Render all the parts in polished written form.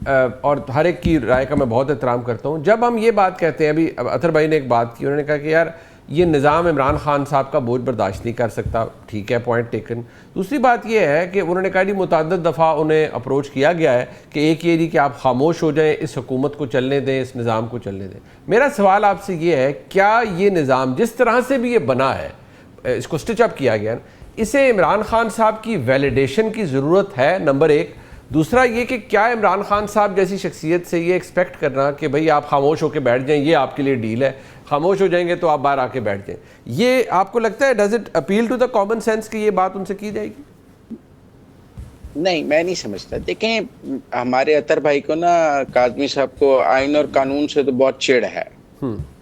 اور ہر ایک کی رائے کا میں بہت احترام کرتا ہوں. جب ہم یہ بات کہتے ہیں, ابھی اطہر بھائی نے ایک بات کی, انہوں نے کہا کہ یار یہ نظام عمران خان صاحب کا بوجھ برداشت نہیں کر سکتا, ٹھیک ہے, پوائنٹ ٹیکن. دوسری بات یہ ہے کہ انہوں نے کہا جی متعدد دفعہ انہیں اپروچ کیا گیا ہے کہ ایک یہ نہیں کہ آپ خاموش ہو جائیں, اس حکومت کو چلنے دیں, اس نظام کو چلنے دیں. میرا سوال آپ سے یہ ہے, کیا یہ نظام جس طرح سے بھی یہ بنا ہے, اس کو سٹچ اپ کیا گیا, اسے عمران خان صاحب کی ویلیڈیشن کی ضرورت ہے, نمبر ایک. دوسرا یہ کہ کیا عمران خان صاحب جیسی شخصیت سے یہ ایکسپیکٹ کرنا کہ بھئی آپ خاموش ہو کے بیٹھ جائیں, یہ آپ کے لیے ڈیل ہے, خاموش ہو جائیں گے تو آپ باہر آ کے بیٹھ جائیں, یہ آپ کو لگتا ہے does it appeal to the common sense کہ یہ بات ان سے کی جائے گی؟ نہیں, میں نہیں سمجھتا. دیکھیں, ہمارے اطہر بھائی کو نا, کاظمی صاحب کو آئین اور قانون سے تو بہت چڑ ہے,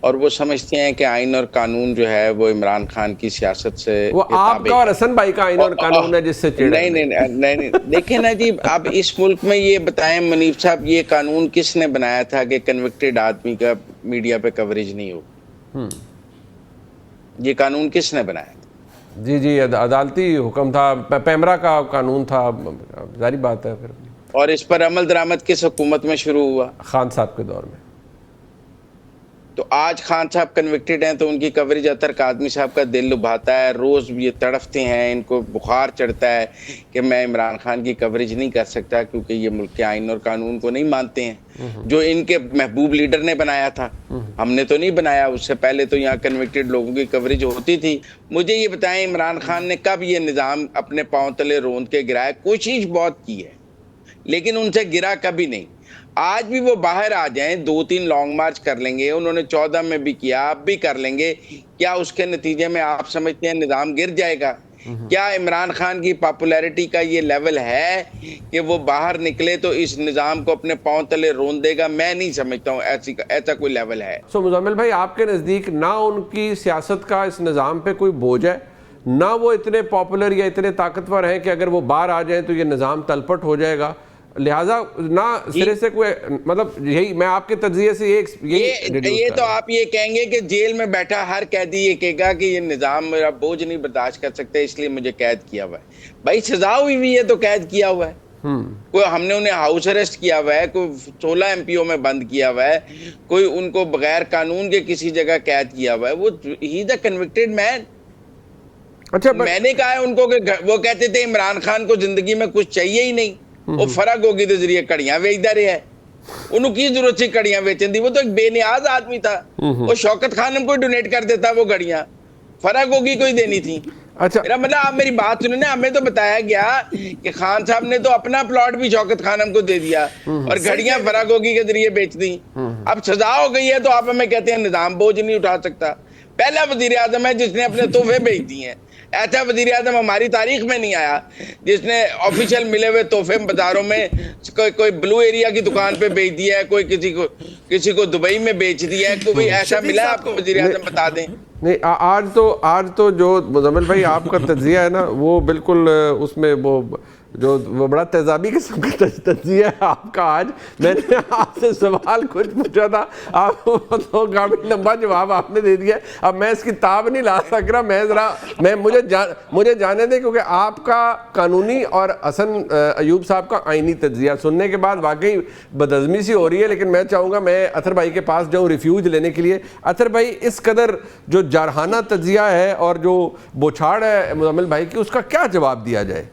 اور وہ سمجھتے ہیں کہ آئین اور قانون جو ہے وہ عمران خان کی سیاست سے وہ آپ کا اور حسن بھائی کا آئین اور قانون ہے جس سے چڑ ہے. نہیں, دیکھیں نا جی, اب اس ملک میں یہ بتائیں منیب صاحب, یہ قانون کس نے بنایا تھا کہ کنوکٹڈ آدمی کا میڈیا پہ کوریج نہیں ہو؟ یہ قانون کس نے بنایا تھا؟ جی عدالتی حکم تھا, پیمرا کا قانون تھا, ظاہری بات ہے. پھر اور اس پر عمل درآمد کس حکومت میں شروع ہوا؟ خان صاحب کے دور میں. تو آج خان صاحب کنوکٹڈ ہیں تو ان کی کوریج اطہر کاظمی صاحب کا دل لبھاتا ہے, روز یہ تڑفتے ہیں, ان کو بخار چڑھتا ہے کہ میں عمران خان کی کوریج نہیں کر سکتا کیونکہ یہ ملک کے آئین اور قانون کو نہیں مانتے ہیں, جو ان کے محبوب لیڈر نے بنایا تھا. ہم نے تو نہیں بنایا, اس سے پہلے تو یہاں کنوکٹڈ لوگوں کی کوریج ہوتی تھی. مجھے یہ بتائیں, عمران خان نے کب یہ نظام اپنے پاؤں تلے روند کے گرایا؟ کوشش بہت کی ہے لیکن ان سے گرا کبھی نہیں. آج بھی وہ باہر آ جائیں, 2-3 لانگ مارچ کر لیں گے, انہوں نے 14 میں بھی کیا, اب بھی کر لیں گے, کیا اس کے نتیجے میں آپ سمجھتے ہیں نظام گر جائے گا؟ کیا عمران خان کی پاپولیرٹی کا یہ لیول ہے کہ وہ باہر نکلے تو اس نظام کو اپنے پاؤں تلے رون دے گا؟ میں نہیں سمجھتا ہوں ایسا کوئی لیول ہے. مزمل بھائی, آپ کے نزدیک نہ ان کی سیاست کا اس نظام پہ کوئی بوجھ ہے, نہ وہ اتنے پاپولر یا اتنے طاقتور ہیں کہ اگر وہ باہر آ جائیں تو یہ نظام تلپٹ ہو جائے گا, لہٰذا نہ سرے سے کوئی, مطلب یہی میں آپ کے تجزیے سے یہ تو آپ یہ کہیں گے کہ جیل میں بیٹھا ہر قیدی یہ کہے گا کہ یہ نظام میرا بوجھ نہیں برداشت کر سکتا اس لیے مجھے قید کیا ہوا ہے. بھائی سزا ہوئی ہے تو قید کیا ہوا ہے. کوئی ہم نے انہیں ہاؤس اریسٹ کیا ہوا ہے, کوئی 16 MPO میں بند کیا ہوا ہے, کوئی ان کو بغیر قانون کے کسی جگہ قید کیا ہوا ہے. وہ ہی از اے کنوکٹڈ مین. اچھا, میں نے کہا ہے ان کو کہ وہ کہتے تھے عمران خان کو زندگی میں کچھ چاہیے ہی نہیں, وہ فرق ہوگی تو ذریعے کڑیاں بیچتا رہا ہے. انہوں کی ضرورت تھی کڑیاں بیچن دی؟ وہ تو ایک بے نیاز آدمی تھا, وہ شوکت خان کو ڈونیٹ کر دیتا وہ گھڑیاں, فرق ہوگی کوئی دینی تھی. اچھا, میرا مطلب آپ میری بات سنیں نا, ہمیں تو بتایا گیا کہ خان صاحب نے تو اپنا پلاٹ بھی شوکت خانم کو دے دیا اور گھڑیاں فرق ہوگی کے ذریعے بیچ دی. اب سزا ہو گئی ہے تو آپ ہمیں کہتے ہیں نظام بوجھ نہیں اٹھا سکتا. پہلا وزیر اعظم ہے جس نے اپنے تحفے بیچ دیے ہیں. ایسا وزیر اعظم ہماری تاریخ میں نہیں آیا جس نے آفیشیل ملے ہوئے تحفے بازاروں میں کوئی بلو ایریا کی دکان پہ بیچ دیا ہے, کوئی کسی کو دبئی میں بیچ دیا ہے. کوئی ایسا ملا آپ کو وزیر اعظم بتا دیں؟ نہیں, آج تو جو مزمل بھائی آپ کا تجزیہ ہے نا, وہ بالکل اس میں وہ بڑا تیزابی قسم کا تجزیہ ہے آپ کا. آج میں نے آپ سے سوال کچھ پوچھا تھا, آپ کو کافی لمبا جواب آپ نے دے دیا. اب میں اس کی تاب نہیں لا سک رہا, مجھے جانے دیں, کیونکہ آپ کا قانونی اور حسن ایوب صاحب کا آئینی تجزیہ سننے کے بعد واقعی بدعزمی سی ہو رہی ہے. لیکن میں چاہوں گا میں اطہر بھائی کے پاس جاؤں ریفیوج لینے کے لیے. اطہر بھائی, اس قدر جو جارحانہ تجزیہ ہے اور جو بوچھاڑ ہے مزمل بھائی کی, اس کا کیا جواب دیا جائے؟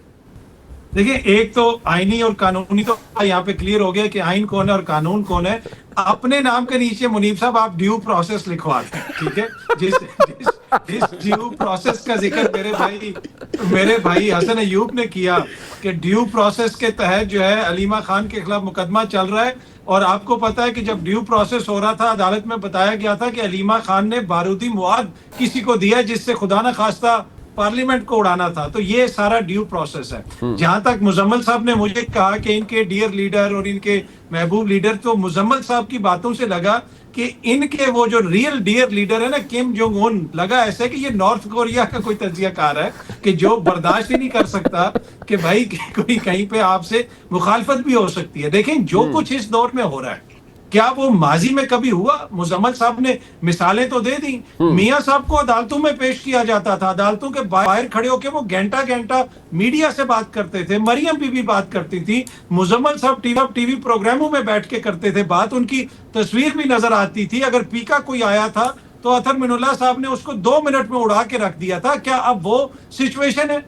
دیکھیں, ایک تو آئینی اور قانونی تو یہاں پہ کلیئر ہو گیا کہ آئین کون ہے اور قانون کون ہے. اپنے نام کے نیچے منیب صاحب آپ ڈیو پروسیس لکھوا دیں, ٹھیک ہے؟ جس ڈیو پروسیس کا ذکر میرے بھائی حسن ایوب نے کیا کہ ڈیو پروسیس کے تحت جو ہے علیمہ خان کے خلاف مقدمہ چل رہا ہے. اور آپ کو پتا ہے کہ جب ڈیو پروسیس ہو رہا تھا, عدالت میں بتایا گیا تھا کہ علیمہ خان نے بارودی مواد کسی کو دیا جس سے خدا نہ خواستہ پارلیمنٹ کو اڑانا تھا. تو یہ سارا ڈیو پروسیس ہے. جہاں تک مزمل صاحب نے مجھے کہا کہ ان کے ڈیئر لیڈر اور ان کے محبوب لیڈر, تو مزمل صاحب کی باتوں سے لگا کہ ان کے وہ جو ریئل ڈیئر لیڈر ہے نا, کم جونگ ان, لگا ایسے کہ یہ نارتھ کوریا کا کوئی تجزیہ کار ہے کہ جو برداشت ہی نہیں کر سکتا کہ بھائی کوئی کہیں پہ آپ سے مخالفت بھی ہو سکتی ہے. دیکھیں جو کچھ اس دور میں ہو رہا ہے, کیا وہ ماضی میں کبھی ہوا؟ مزمل صاحب نے مثالیں تو دے دی. میاں صاحب کو عدالتوں میں پیش کیا جاتا تھا, عدالتوں کے باہر کھڑے ہو کے وہ گھنٹہ گھنٹہ میڈیا سے بات کرتے تھے, مریم بی بی بات کرتی تھی, مزمل صاحب ٹی وی پروگراموں میں بیٹھ کے کرتے تھے بات, ان کی تصویر بھی نظر آتی تھی. اگر پی کا کوئی آیا تھا تو اطہر من اللہ صاحب نے اس کو 2 منٹ میں اڑا کے رکھ دیا تھا. کیا اب وہ سچویشن ہے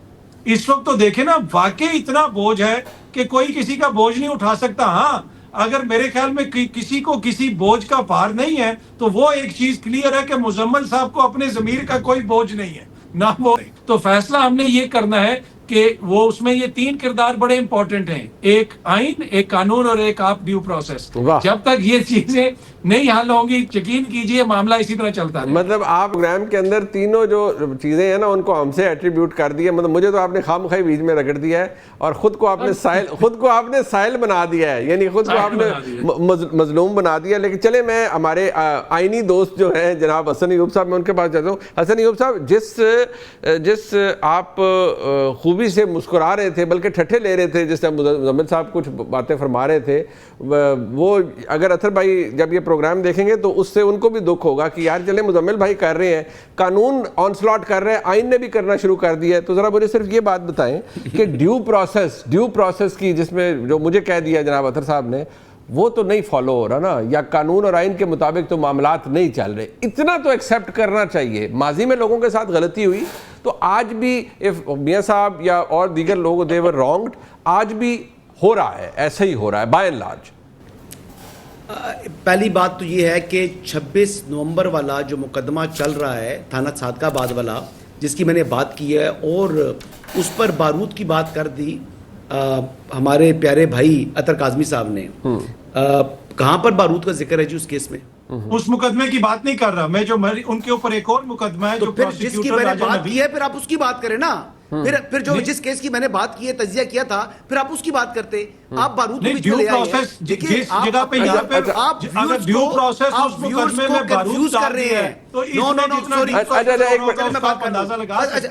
اس وقت؟ تو دیکھیں نا, واقعی اتنا بوجھ ہے کہ کوئی کسی کا بوجھ نہیں اٹھا سکتا. ہاں اگر میرے خیال میں کسی کو کسی بوجھ کا پار نہیں ہے تو وہ ایک چیز کلیئر ہے کہ مزمل صاحب کو اپنے ضمیر کا کوئی بوجھ نہیں ہے, نہ وہ. تو فیصلہ ہم نے یہ کرنا ہے کہ وہ اس میں یہ 3 کردار بڑے امپورٹنٹ ہیں, ایک آئین, ایک قانون اور ایک آپ ڈیو پروسیس. جب تک یہ چیزیں نہیں حل ہوں گی, یقین کیجئے معاملہ اسی طرح چلتا ہے. مطلب آپ پروگرام کے اندر تینوں جو چیزیں ہیں نا ان کو ہم سے ایٹریبیوٹ کر دیا. مطلب مجھے تو آپ نے خام خواہ بیچ میں رگڑ دیا ہے اور خود کو آپ نے سائل بنا دیا ہے, یعنی خود کو آپ نے مظلوم بنا دیا. لیکن چلے میں ہمارے آئینی دوست جو ہیں جناب حسن ایوب صاحب, میں ان کے پاس جاتا ہوں. حسن ایوب صاحب, جس آپ خوبی سے مسکرا رہے تھے بلکہ ٹھٹھے لے رہے تھے, جس طرح مزمل صاحب کچھ باتیں فرما رہے تھے, وہ اگر اطہر بھائی جب یہ پروگرام دیکھیں گے تو اس سے ان کو بھی دکھ ہوگا کہ یار چلے مزمل بھائی کر رہے ہیں, قانون آن سلاٹ کر رہے ہیں, آئین نے بھی کرنا شروع کر دیا ہے. تو ذرا مجھے صرف یہ بات بتائیں کہ ڈیو پروسیس کی, جس میں جو مجھے کہہ دیا جناب اطہر صاحب نے, وہ تو نہیں فالو ہو رہا نا, یا قانون اور آئین کے مطابق تو معاملات نہیں چل رہے. اتنا تو ایکسیپٹ کرنا چاہیے. ماضی میں لوگوں کے ساتھ غلطی ہوئی تو آج بھی میاں صاحب یا اور دیگر لوگ they were wronged, آج بھی ہو رہا ہے, ایسا ہی ہو رہا ہے بائی اینڈ لارج. پہلی بات تو یہ ہے کہ 26 نومبر والا جو مقدمہ چل رہا ہے تھانہ صادقہ آباد والا, جس کی میں نے بات کی ہے, اور اس پر بارود کی بات کر دی ہمارے پیارے بھائی اطہر کاظمی صاحب نے, کہاں پر بارود کا ذکر ہے جی اس کیس میں؟ اس مقدمے کی بات نہیں کر رہا میں, جو ان کے اوپر ایک اور مقدمہ ہے تو پھر جس کی میں نے بات کی ہے پھر آپ اس کی بات کریں نا. پھر جو جس کیس کی میں نے بات کی ہے, تجزیہ کیا تھا, پھر آپ اس کی بات کرتے. آپ بارود کو بھی لے آئے ہیں. جس جگہ پہ یہاں پہ آپ ڈیو پروسیس اس مقدمے میں کنفیوز کر رہے ہیں. نو سوری,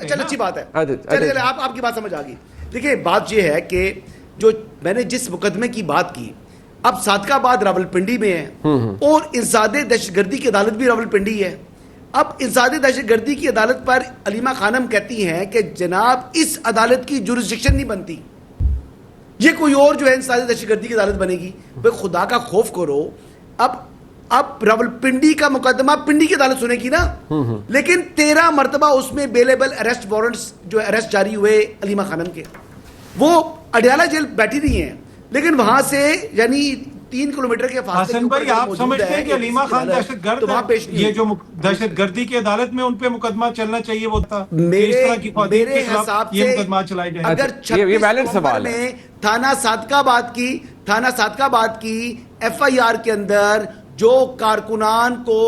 چل اچھی بات ہے, چلیے آپ کی بات سمجھ آ گئی. دیکھیں بات یہ ہے کہ جو میں نے جس مقدمے کی بات کی, اب صادقہ آباد راولپنڈی میں ہے اور انسداد دہشت گردی کی عدالت بھی راولپنڈی ہے. اب انسداد دہشت گردی کی عدالت پر علیمہ خانم کہتی ہیں کہ جناب اس عدالت کی جورسڈکشن نہیں بنتی, یہ کوئی اور جو ہے انسداد دہشت گردی کی عدالت بنے گی. بھائی خدا کا خوف کرو, اب راولپنڈی کا مقدمہ پنڈی کی عدالت سنے گی نا, لیکن 13 مرتبہ اس میں بیلیبل اریسٹ وارنٹس جو اریسٹ جاری ہوئے علیمہ خانم کے, وہ اڈیالہ جیل بیٹھی رہی ہیں, لیکن وہاں سے یعنی 3 کلومیٹر کے فاصلے. حسن بھائی آپ سمجھتے ہیں کہ علیمہ خان دہشت گرد ہے؟ یہ جو دہشت گردی کی عدالت میں ان پہ مقدمہ چلنا چاہیے وہ تھا, میرے حساب سے مقدمہ چلائے جائیں. اگر 26 نومبر میں تھانہ صادقہ آباد کی ایف آئی آر کے اندر جو کارکنان کو